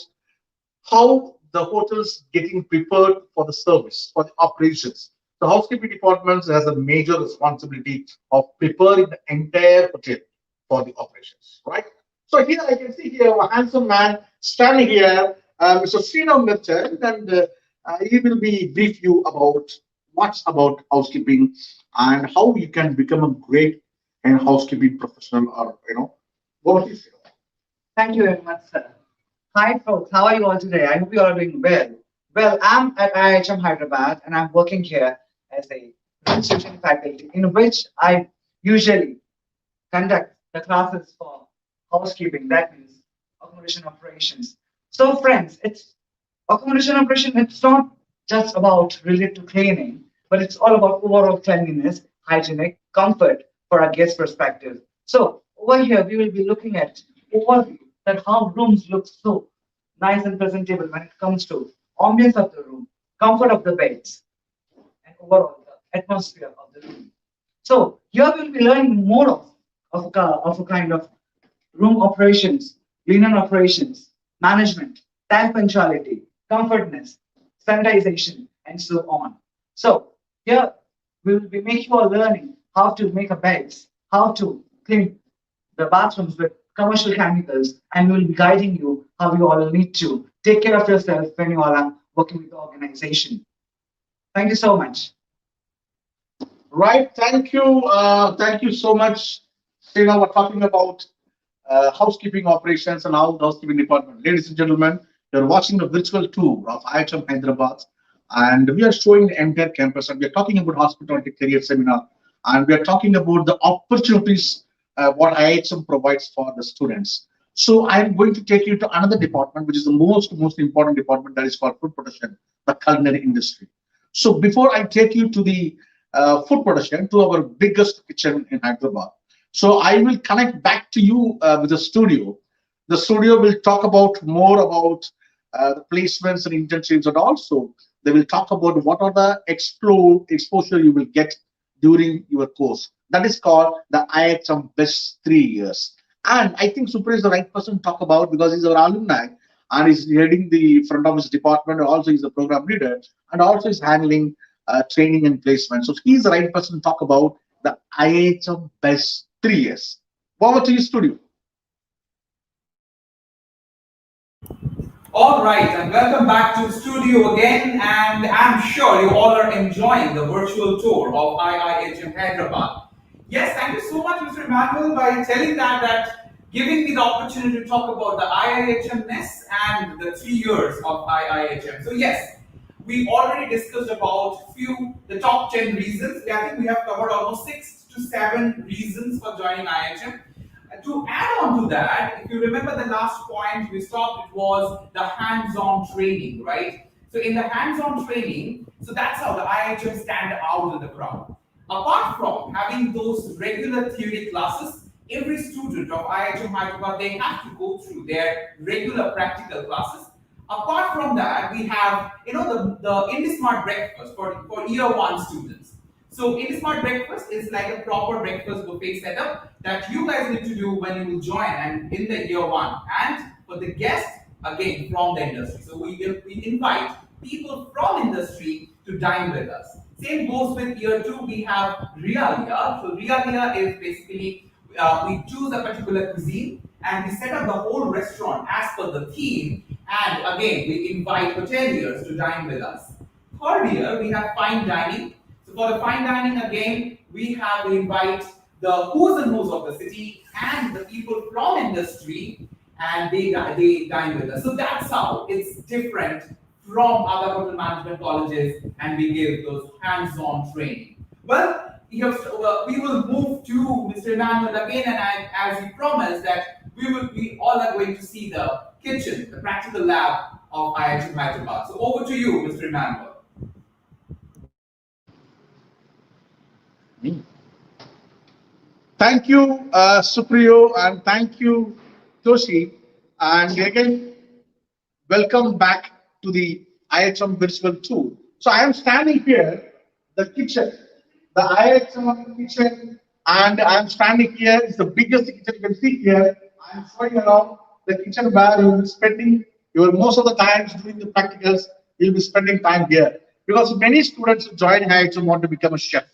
how the hotel's getting prepared for the service, for the operations. The housekeeping department has a major responsibility of preparing the entire hotel for the operations, right? So here I can see here a handsome man standing here, Mr. Srinath Merchant, and he will be brief you about what's about housekeeping and how you can become a great housekeeping professional, or what is it? Thank you very much, sir. Hi, folks. How are you all today? I hope you all are doing well. Well, I'm at IIHM Hyderabad, and I'm working here as a registration faculty, in which I usually conduct the classes for housekeeping. That means accommodation operations. So, friends, it's accommodation operation. It's not just about related to cleaning, but it's all about overall cleanliness, hygienic, comfort for our guest perspective. So, over here, we will be looking at overview that how rooms look so nice and presentable when it comes to ambience of the room, comfort of the beds, and overall the atmosphere of the room. So here we'll be learning more of a kind of room operations, linen operations, management, time punctuality, comfortness, sanitization, and so on. So here we will be making you all learning how to make a beds, how to clean the bathrooms with commercial chemicals, and we will be guiding you how you all need to take care of yourself when you all are working with the organization. Thank you so much. Right. Thank you so much. Srinath, we're talking about housekeeping operations and how the housekeeping department. Ladies and gentlemen, you're watching the virtual tour of IIHM Hyderabad, and we are showing the entire campus, and we are talking about hospitality career seminar, and we are talking about the opportunities what IIHM provides for the students. So I'm going to take you to another department, which is the most important department, that is called food production, the culinary industry. So before I take you to the food production, to our biggest kitchen in Hyderabad, so I will connect back to you with the studio. The studio will talk about more about the placements and internships, and also they will talk about what are the exposure you will get during your course. That is called the IIHM Best 3 Years. And I think Supriya is the right person to talk about, because he's our alumni and he's heading the front office department, and also he's the program leader, and also is handling training and placement. So he's the right person to talk about the IIHM Best 3 Years. Over to you, studio. All right, and welcome back to the studio again, and I'm sure you all are enjoying the virtual tour of IIHM Hyderabad. Yes, thank you so much, Mr. Emmanuel, by telling that giving me the opportunity to talk about the IIHMness and the 3 years of IIHM. So yes, we already discussed about the top 10 reasons. I think we have covered almost 6 to 7 reasons for joining IIHM. To add on to that, if you remember the last point we stopped, it was the hands-on training, right? So in the hands-on training, so that's how the IIHM stand out in the crowd. Apart from having those regular theory classes, every student of IIHM Hyderabad, they have to go through their regular practical classes. Apart from that, we have the IndiSmart breakfast for year 1 students. So IndiSmart breakfast is like a proper breakfast buffet setup that you guys need to do when you will join and in the year 1. And for the guests, again, from the industry. So we invite people from industry to dine with us. Same goes with year 2, we have Realia. So Realia is basically, we choose a particular cuisine and we set up the whole restaurant as per the theme. And again, we invite hoteliers to dine with us. Third year, we have fine dining. So for the fine dining again, we have to invite the who's and who's of the city and the people from industry, and they dine with us. So that's how it's different from other hotel management colleges, and we give those hands-on training. Well, we will move to Mr. Emmanuel again, and as he promised that we all are going to see the kitchen, the practical lab of IIHM Hyderabad. So over to you, Mr. Emmanuel. Thank you, Supriyo, and thank you, Toshi. And again, welcome back to the IHM virtual tour. So I am standing here, the kitchen, the IHM kitchen, and I am standing here. It's the biggest kitchen you can see here. I am showing around the kitchen where you will be spending your most of the times during the practicals. You'll be spending time here because many students who join IHM want to become a chef,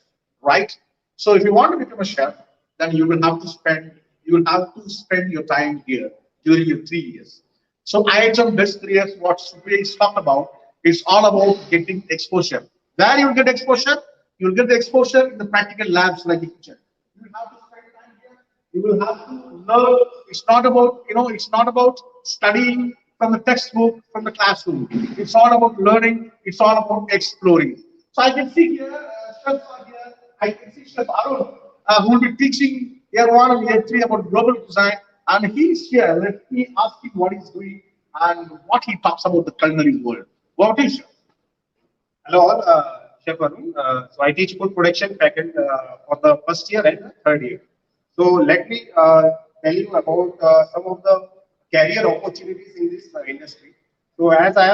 right? So if you want to become a chef, then you will have to spend your time here during your 3 years. So IHM best 3 years, what Supriya is talked about, is all about getting exposure. Where you will get exposure? You will get the exposure in the practical labs like the kitchen. You will have to spend time here. You will have to learn. It's not about, it's not about studying from the textbook, from the classroom. It's all about learning. It's all about exploring. So I can see here, chefs are here. I can see Chef Arun, who will be teaching year 1 and year 3 about global design. And he's here. Let me ask him what he's doing and what he talks about the culinary world. What is it? Hello all, Chef Arun. So I teach food production faculty for the first year and third year. So let me tell you about some of the career opportunities in this industry. So as I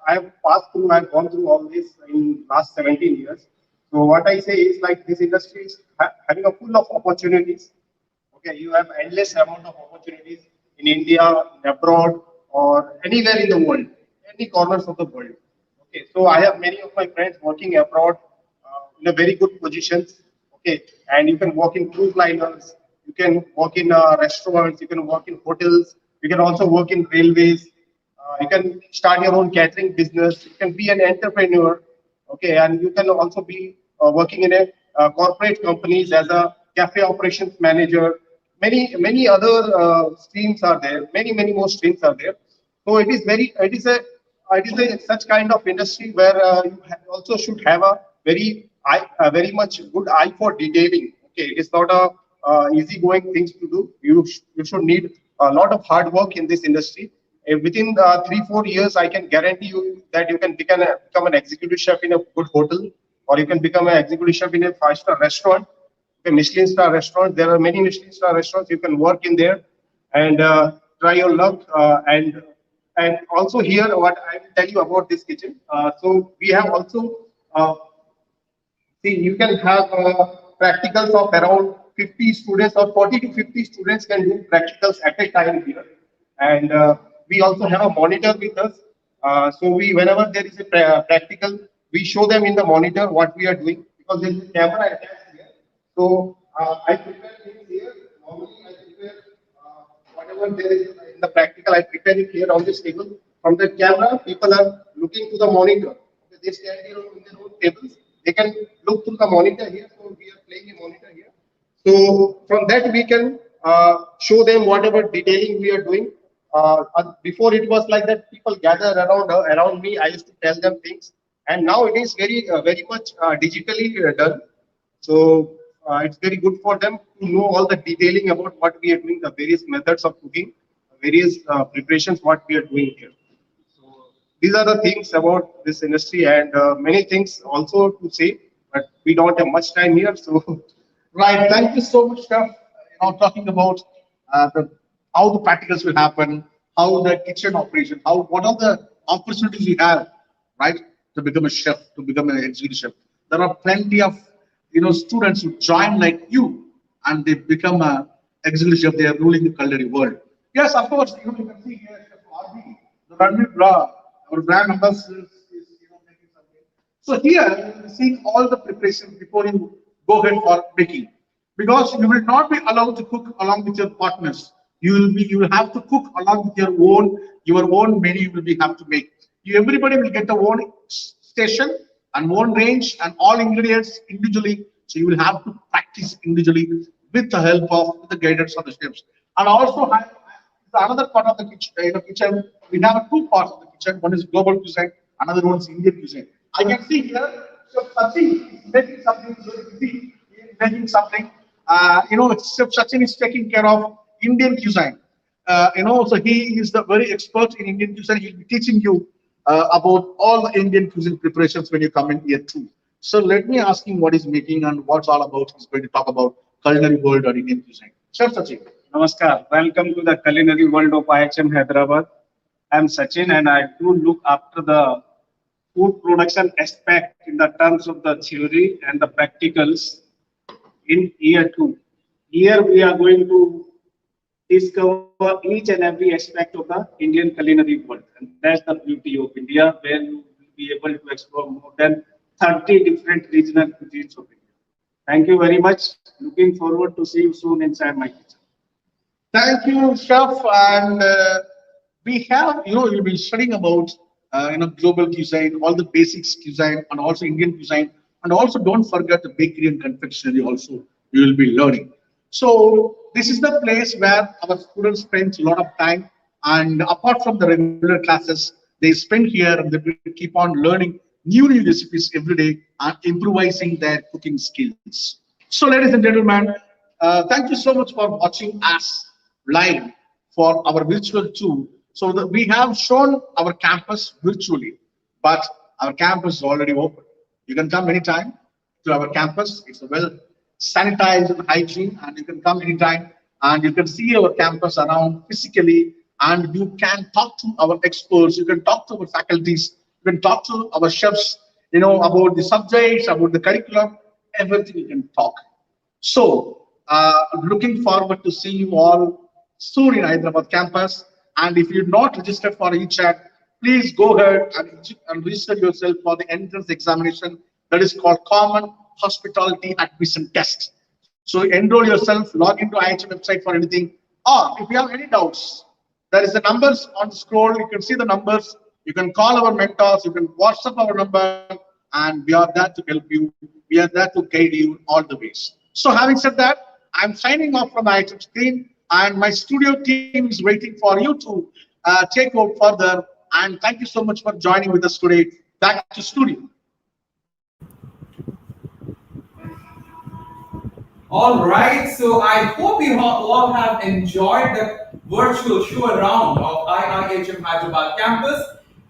have passed through, I've gone through all this in last 17 years. So what I say is like this industry is having a full of opportunities. Okay, you have endless amount of opportunities in India, in abroad, or anywhere in the world, any corners of the world. Okay, so I have many of my friends working abroad in a very good positions. Okay, and you can work in cruise liners, you can work in restaurants, you can work in hotels, you can also work in railways. You can start your own catering business. You can be an entrepreneur. Okay, and you can also be working in a corporate companies as a cafe operations manager. Many other streams are there. Many more streams are there. So it is a such kind of industry where also should have a very much good eye for detailing. Okay, it is not a easy going things to do. You should need a lot of hard work in this industry. Within 3-4 years, I can guarantee you that you can become an executive chef in a good hotel, or you can become an executive chef in a 5-star restaurant, a Michelin star restaurant. There are many Michelin star restaurants. You can work in there and try your luck. And also here, what I will tell you about this kitchen. So we have also see, you can have practicals of around 50 students or 40 to 50 students can do practicals at a time here. And we also have a monitor with us. So whenever there is a practical, we show them in the monitor what we are doing because there is a camera attached here. So I prepare things here. Normally I prepare whatever there is in the practical, I prepare it here on this table. From the camera, people are looking to the monitor. Okay, they stand here on their own tables. They can look through the monitor here. So we are playing a monitor here. So from that we can show them whatever detailing we are doing. Before it was like that, people gather around me. I used to tell them things, and now it is very much digitally done. So it's very good for them to know all the detailing about what we are doing, the various methods of cooking, various preparations, what we are doing here. So these are the things about this industry, and many things also to say, but we don't have much time here. So Right. Thank you so much, Chef. Talking about how the practicals will happen, how the kitchen operation, what are the opportunities we have, right, to become a chef, to become an executive chef. There are plenty of students who join like you, and they become a executive chef. They are ruling the culinary world. Yes, of course. You can see here, Chef RB, the Ranveer Bra, our brand ambassador is making something. So here you are seeing all the preparations before you go ahead for baking, because you will not be allowed to cook along with your partners. You will have to cook along with your own menu. You will be have to make. Everybody will get their own station and one range and all ingredients individually. So you will have to practice individually with the help of the guidance of the chefs. And also have another part of the kitchen. Kitchen we have two parts of the kitchen. One is global cuisine, another one is Indian cuisine. I can see here, Chef Sachin is making something very busy. He is making something. Chef Sachin is taking care of Indian cuisine. So he is the very expert in Indian cuisine. He'll be teaching you about all the Indian cuisine preparations when you come in here too. So let me ask him what he's making and what's all about. He's going to talk about culinary world or Indian cuisine. Chef Sachin. Namaskar. Welcome to the culinary world of IIHM Hyderabad. I'm Sachin and I do look after the food production aspect in the terms of the theory and the practicals in year 2. Here we are going to discover each and every aspect of the Indian culinary world. And that's the beauty of India, where you will be able to explore more than 30 different regional cuisines of India. Thank you very much. Looking forward to see you soon inside my kitchen. Thank you, Chef. And we have, you'll be studying about, global cuisine, all the basics cuisine, and also Indian cuisine. And also don't forget the bakery and confectionery also you will be learning. So this is the place where our students spend a lot of time. And apart from the regular classes, they spend here and they will keep on learning new recipes every day and improvising their cooking skills. So ladies and gentlemen, thank you so much for watching us live for our virtual tour. So we have shown our campus virtually, but our campus is already open. You can come anytime to our campus. It's well sanitized and hygiene, and you can come anytime and you can see our campus around physically, and you can talk to our experts, you can talk to our faculties, you can talk to our chefs, about the subjects, about the curriculum, everything you can talk. So, looking forward to seeing you all soon in Hyderabad campus. And if you're not registered for e-chat, please go ahead and register yourself for the entrance examination that is called Common Hospitality Admission Test. So enroll yourself, log into IIHM website for anything. Or if you have any doubts, there is the numbers on the scroll. You can see the numbers. You can call our mentors. You can WhatsApp our number, and we are there to help you. We are there to guide you all the ways. So having said that, I'm signing off from the IIHM screen, and my studio team is waiting for you to take over further. And thank you so much for joining with us today. Back to studio. All right, so I hope you all have enjoyed the virtual show around of IIHM Hyderabad campus.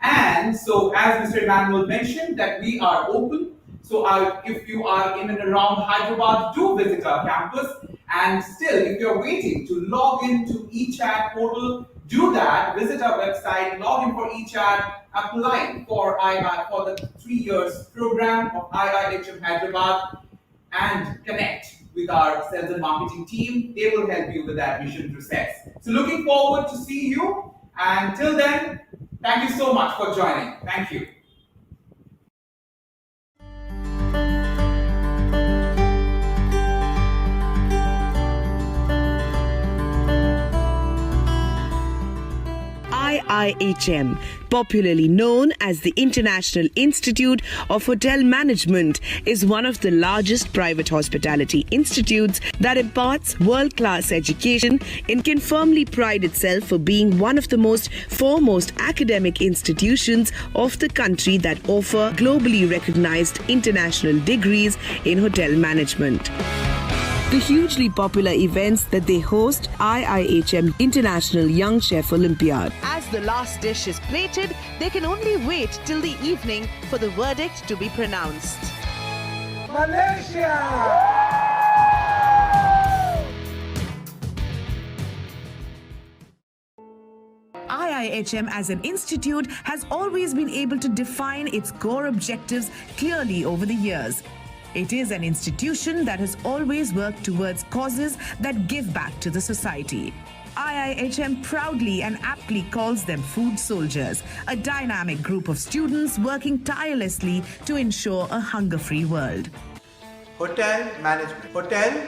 And so, as Mr. Emmanuel mentioned, that we are open. So, if you are in and around Hyderabad, do visit our campus. And still, if you're waiting to log into eChat portal, do that. Visit our website, log in for eChat, apply for the 3 years program of IIHM Hyderabad, and connect with our sales and marketing team. They will help you with the admission process. So looking forward to see you. And till then, thank you so much for joining. Thank you. IIHM, popularly known as the International Institute of Hotel Management, is one of the largest private hospitality institutes that imparts world-class education and can firmly pride itself for being one of the foremost academic institutions of the country that offer globally recognized international degrees in hotel management. The hugely popular events that they host, IIHM International Young Chef Olympiad. As the last dish is plated, they can only wait till the evening for the verdict to be pronounced. Malaysia! IIHM as an institute has always been able to define its core objectives clearly over the years. It is an institution that has always worked towards causes that give back to the society. IIHM proudly and aptly calls them food soldiers, a dynamic group of students working tirelessly to ensure a hunger-free world. Hotel management. Hotel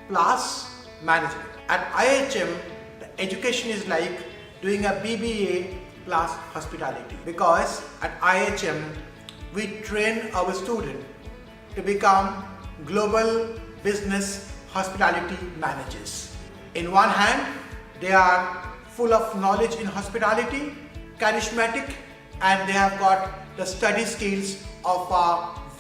plus management. At IIHM, the education is like doing a BBA plus hospitality, because at IIHM we train our students to become global business hospitality managers. In one hand, they are full of knowledge in hospitality, charismatic, and they have got the study skills of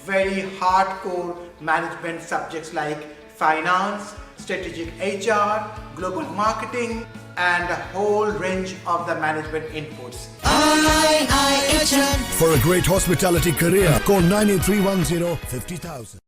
very hardcore management subjects like finance, strategic HR, global marketing, and a whole range of the management inputs. IIHM. For a great hospitality career, call 98310 50,000.